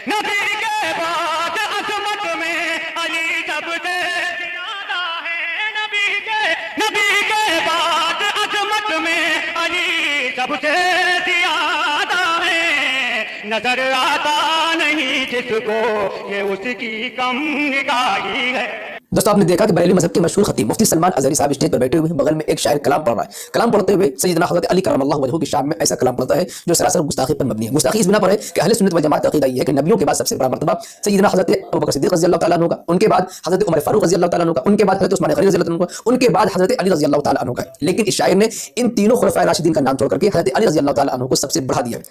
नबी के बाद अजमत में अली सबसे ज्यादा है। नबी के बाद अजमत में अली सबसे ज्यादा है। नजर आता नहीं जिसको ये उसकी कम निगाही है। दोस्तों आपने देखा कि बरेलवी मजहब के मशहूर खतीब मुफ्ती सलमान अज़हरी साहब स्टेज पर बैठे हुए हैं, बगल में एक शायर कलाम पढ़ रहा है। कलाम पढ़ते हुए सैयदना हज़रत अली करमल्लाहु वजहू की शान में ऐसा कलाम पढ़ता है जो सरासर गुस्ताखी पर मबनी है। गुस्ताखी इस बिना पर है कि अहले सुन्नत व जमात का अक़ीदा ये है कि नबियों के बाद सबसे बड़ा मर्तबा सैयदना हज़रत अबू बकर सिद्दीक़ रज़ियल्लाहु तआला अन्हु का, उनके बाद हज़रत उमर फारूक रज़ियल्लाहु तआला अन्हु का, उनके बाद हज़रत उस्मान गनी रज़ियल्लाहु अन्हु का, उनके बाद हज़रत अली रज़ियल्लाहु तआला अन्हु का। लेकिन इस शायर ने इन तीनों खुलफाए राशिदीन का नाम छोड़ करके हज़रत अली रज़ियल्लाहु तआला अन्हु को सबसे बढ़ा दिया।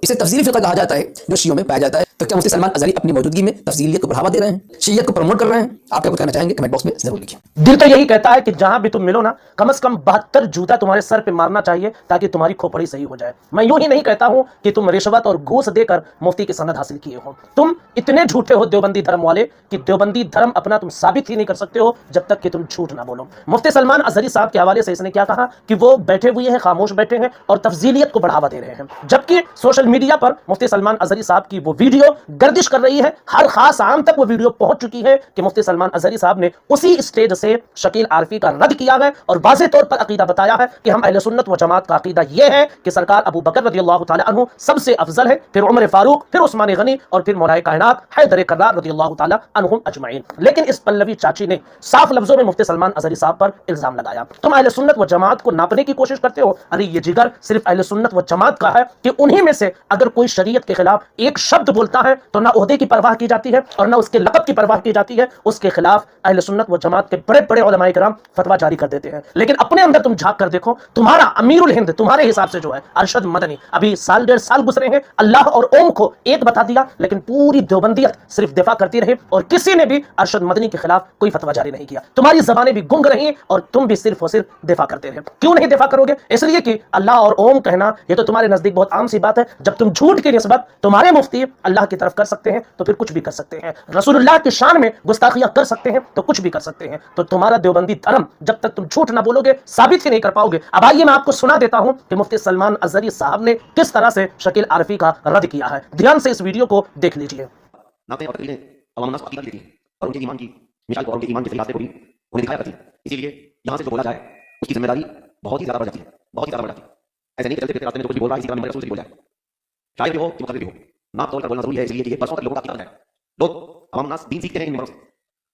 इसे तफसीली फ़िक़्ह कहा जाता है जो शियों में पाया जाता है। तो क्या मुफ्ती सलमान अज़हरी अपनी मौजूदगी में तफसीलियत को बढ़ावा दे रहे हैं, शियत को प्रमोट कर रहे हैं? आप क्या कुछ कहना चाहेंगे? कमेंट बॉक्स में जरूर लिखिए। दिल तो यही कहता है कि जहां भी तुम मिलो ना, कम से कम 72 जूता तुम्हारे सर पे मारना चाहिए ताकि तुम्हारी खोपड़ी सही हो जाए। मैं यूं ही नहीं कहता हूं कि तुम रिश्वत और घूस देकर मुफ्ती की सनद हासिल किए हो। तुम इतने झूठे हो देवबंदी धर्म वाले कि देवबंदी धर्म अपना तुम साबित ही नहीं कर सकते हो जब तक कि तुम झूठ ना बोलो। मुफ्ती सलमान अज़हरी साहब के हवाले से इसने क्या कहा कि वो बैठे हुए हैं, खामोश बैठे हैं और तफजीलियत को बढ़ावा दे रहे हैं, जबकि सोशल मीडिया पर मुफ्ती सलमान अज़हरी साहब की वो वीडियो गर्दिश कर रही है। हर खास आम तक वो वीडियो पहुंच चुकी है कि मुफ्ती सलमान अज़हरी साहब ने उसी स्टेज से शकील आरफी का रद्द किया है और वाज़ेह तौर पर अकीदा बताया है कि हम अहले सुन्नत व जमात का अकीदा ये है कि सरकार अबू बकर रज़ियल्लाहु तआला अन्हु सबसे अफजल है, फिर उमर फारूक, फिर उस्मान गनी और फिर मौलाए कायनात हैदर कर्रार रज़ियल्लाहु तआला अन्हुम अजमईन। लेकिन इस पल्लवी चाची ने साफ लफ्जों में मुफ्ती सलमान अज़हरी साहब पर इल्जाम लगाया, तुम अहले सुन्नत व जमात को नापने की कोशिश करते हो। अरे ये जिगर सिर्फ अहले सुन्नत व जमात का है कि उन्हीं में से अगर कोई शरीयत के खिलाफ एक शब्द बोलता है तो ना ओहदे की परवाह की जाती है और ना उसके लक़ब की परवाह की जाती है, उसके खिलाफ अहले सुन्नत व जमात के बड़े बड़े उलमाए किराम फतवा जारी कर देते हैं। लेकिन अपने अंदर तुम झांक कर देखो, तुम्हारा अमीरुल हिंद तुम्हारे हिसाब से जो है अरशद मदनी, अभी साल डेढ़ साल गुजरे हैं, अल्लाह और ओम को एक बता दिया, लेकिन पूरी देवबंदियत सिर्फ दिफा करती रही और किसी ने भी अरशद मदनी के खिलाफ कोई फतवा जारी नहीं किया। तुम्हारी ज़बानें भी गुंग रही और तुम भी सिर्फ और सिर्फ दिफा करते रहे। क्यों नहीं दिफा करोगे? इसलिए कि अल्लाह और ओम कहना ये तो तुम्हारे नजदीक बहुत आम सी बात है। जब तुम झूठ की निस्बत तुम्हारे मुफ्ती अल्लाह की तरफ कर सकते हैं तो फिर कुछ भी कर सकते हैं, रसूलुल्लाह की शान में गुस्ताखियां कर सकते हैं तो कुछ भी कर सकते हैं। तो तुम्हारा देवबंदी धर्म जब तक तुम झूठ ना बोलोगे साबित ही नहीं कर पाओगे। अब आइए मैं आपको सुना देता हूं कि मुफ्ती सलमान अज़हरी साहब ने किस तरह से शकील आरफी का रद्द किया है। ध्यान से इस वीडियो को देख लीजिए। और उनके ईमान की मिसाल को और उनके ईमान के सही रास्ते को भी उन्हें दिखाया करती है। इसीलिए यहाँ से जो बोला जाए उसकी जिम्मेदारी बहुत ही ज्यादा बढ़ जाती है, बहुत ही ज्यादा बढ़ जाती है। ऐसे नहीं चलते फिरते रास्ते में जो कुछ बोल रहा है इसी तरह रसूल से बोल जाए, शायद भी हो कि मुखर भी हो, नाप तोल कर बोलना जरूरी है। इसलिए कि ये बरसों तक लोगों का अकीदा है। लोग अवाम नास दीन सीखते हैं इन बरसों से,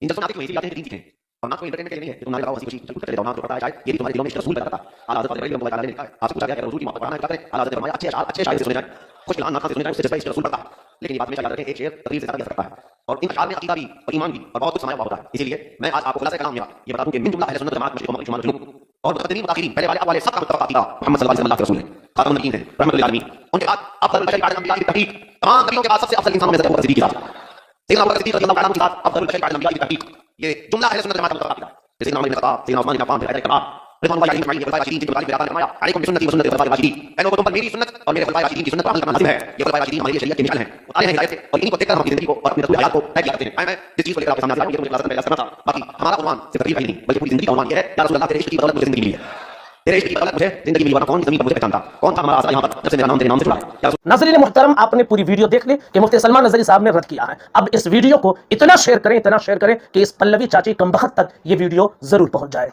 इन जलसों में आते क्यों? इसलिए आते हैं दीन सीखें और नाच को एंटरटेनमेंट के लिए नहीं है कि तुम नारे गाओ हंसी खुशी कुछ करते जाओ। नाच जो पता है शायद ये भी तुम्हारे दिलों में रसूल पैदा करता है। आला हज़रत बरेलवी रहमतुल्लाह अलैहि ने लिखा है, आपसे पूछा गया कि रसूल की मोहब्बत बढ़ाना है क्या करें? आला हज़रत ने फरमाया अच्छे शायर से सुने जाए, कुछ कलाम नात से सुने जाए, उससे जज्बा इश्क़ रसूल बढ़ता है। लेकिन ये बात हमेशा याद रखें, एक शेर तकरीर से ज्यादा असर करता है और इन अशआर में अकीदा भी और ईमान भी और बहुत कुछ समाया हुआ होता है। इसीलिए मैं आज आपको खुलासा कलाम में ये बता दूं कि मिन जुमला अहले सुन्नत जमात मशरिक़ व मग़रिब शुमाल जुनूब और मुतक़द्दिमीन मुतअख़िरीन पहले वाले अब वाले सबका मुत्तफ़क़ अक़ीदा मोहम्मद सल्लल्लाहु अलैहि वसल्लम के रसूल हैं, खातमुन नबीय्यीन हैं, रहमतुल लिल आलमीन। उनके बाद अफ़ज़लुल बशर बाद अंबिया की तहक़ीक़, तमाम नबियों के बाद सबसे अफजल इंसानों में से अबू बकर सिद्दीक़ की बात, सैयदना अबू बकर सिद्दीक़ रज़ियल्लाहु तआला अन्हु के बाद अफ़ज़लुल बशर बाद अंबिया की तहक़ीक़, ये जुमला अहले सुन्नत जमात का मुत्तफ़क़ अक़ीदा। सैयदना उमर इब्न खत्ताब, सैयदना उस्मान इब्न अफ़्फ़ान, हैदर कर्रार रिज़वानुल्लाहि अलैहिम अजमईन, ये खुलफ़ाए राशिदीन जिनको तारीफ़ ने फरमाया अलैकुम बिसुन्नती व सुन्नति खुलफ़ाए राशिदीन, ऐ लोगों तुम पर मेरी सुन्नत और मेरे खुलफ़ाए राशिदीन की सुन्नत पर अमल करना लाज़िम है। ये खुलफ़ाए राशिदीन हमारे लिए शरीयत के मिसाल हैं, उतारे हैं हिदायत से और इन्हीं को देखकर हम अपनी ज़िंदगी को और अपनी रसूल हयात को तय किया करते हैं। मैं जिस चीज़ को लेकर आपके सामने हाज़िर हूं ये मुझे क्लास में करना था। बाकी हमारा उन्वान सिर्फ तकरीर है नहीं बल्कि पूरी ज़िंदगी का उन्वान ये है, या रसूल अल्लाह तेरे इश्क़ की बदौलत मुझे ज़िंदगी मिली है, तेरे इश्क़ की बदौलत मुझे ज़िंदगी मिली, वरना कौन ज़मीन पर मुझे पहचानता, कौन था हमारा आसरा यहाँ पर जब से मेरा नाम तेरे नाम से जुड़ा है। नाज़रीन मुहतरम, आपने पूरी वीडियो देख ली कि मुफ्ती सलमान अज़हरी साहब ने रद्द किया है। अब इस वीडियो को इतना शेयर करें कि इस पल्लवी चाची कमबख्त तक ये वीडियो जरूर पहुंच जाए।